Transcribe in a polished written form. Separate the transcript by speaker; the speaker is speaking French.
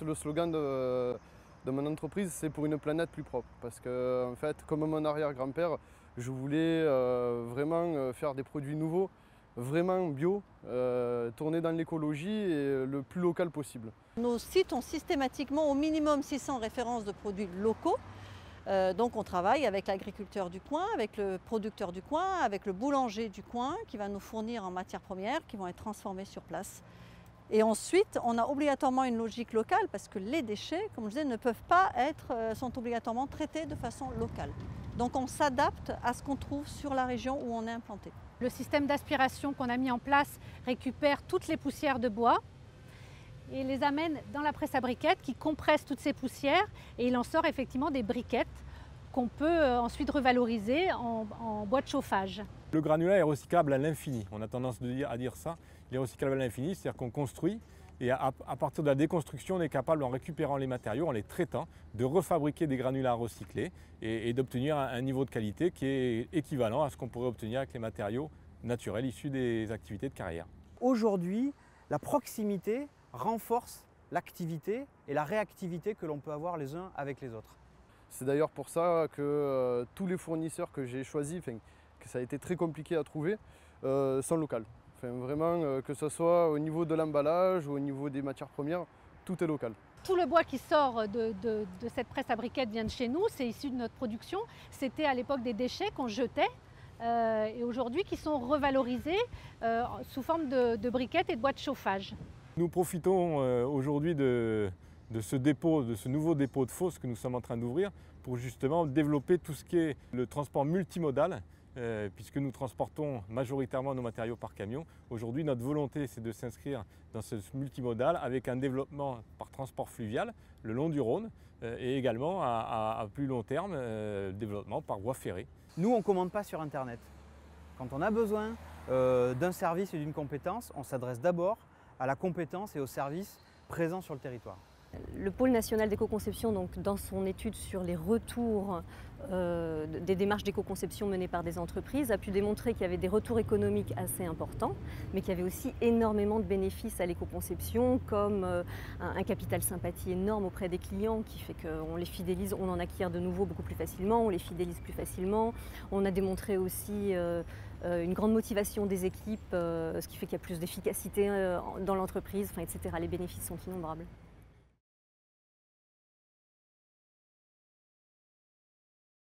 Speaker 1: le slogan de mon entreprise, c'est pour une planète plus propre. Parce que, en fait, comme mon arrière-grand-père, je voulais vraiment faire des produits nouveaux, vraiment bio, tournés dans l'écologie et le plus local possible.
Speaker 2: Nos sites ont systématiquement au minimum 600 références de produits locaux. Donc on travaille avec l'agriculteur du coin, avec le producteur du coin, avec le boulanger du coin qui va nous fournir en matières premières qui vont être transformées sur place. Et ensuite, on a obligatoirement une logique locale parce que les déchets, comme je disais, ne peuvent pas sont obligatoirement traités de façon locale. Donc on s'adapte à ce qu'on trouve sur la région où on est implanté.
Speaker 3: Le système d'aspiration qu'on a mis en place récupère toutes les poussières de bois et les amène dans la presse à briquettes qui compresse toutes ces poussières et il en sort effectivement des briquettes qu'on peut ensuite revaloriser en bois de chauffage.
Speaker 4: Le granulat est recyclable à l'infini, on a tendance à dire ça, il est recyclable à l'infini, c'est-à-dire qu'on construit et à partir de la déconstruction on est capable, en récupérant les matériaux, en les traitant, de refabriquer des granulats recyclés et d'obtenir un niveau de qualité qui est équivalent à ce qu'on pourrait obtenir avec les matériaux naturels issus des activités de carrière.
Speaker 5: Aujourd'hui, la proximité renforce l'activité et la réactivité que l'on peut avoir les uns avec les autres.
Speaker 1: C'est d'ailleurs pour ça que tous les fournisseurs que j'ai choisis, que ça a été très compliqué à trouver, sont locaux. Vraiment, que ce soit au niveau de l'emballage ou au niveau des matières premières, tout est local.
Speaker 3: Tout le bois qui sort de cette presse à briquettes vient de chez nous, c'est issu de notre production. C'était à l'époque des déchets qu'on jetait et aujourd'hui qui sont revalorisés sous forme de briquettes et de bois de chauffage.
Speaker 4: Nous profitons aujourd'hui de ce nouveau dépôt de Fos que nous sommes en train d'ouvrir pour justement développer tout ce qui est le transport multimodal, puisque nous transportons majoritairement nos matériaux par camion. Aujourd'hui, notre volonté, c'est de s'inscrire dans ce multimodal avec un développement par transport fluvial le long du Rhône et également à plus long terme, développement par voie ferrée.
Speaker 5: Nous, on ne commande pas sur Internet. Quand on a besoin d'un service et d'une compétence, on s'adresse d'abord à la compétence et aux services présents sur le territoire.
Speaker 6: Le pôle national d'éco-conception, donc, dans son étude sur les retours des démarches d'éco-conception menées par des entreprises, a pu démontrer qu'il y avait des retours économiques assez importants, mais qu'il y avait aussi énormément de bénéfices à l'éco-conception, comme un capital sympathie énorme auprès des clients qui fait qu'on les fidélise, on en acquiert de nouveau beaucoup plus facilement, on les fidélise plus facilement. On a démontré aussi une grande motivation des équipes, ce qui fait qu'il y a plus d'efficacité dans l'entreprise, etc. Les bénéfices sont innombrables.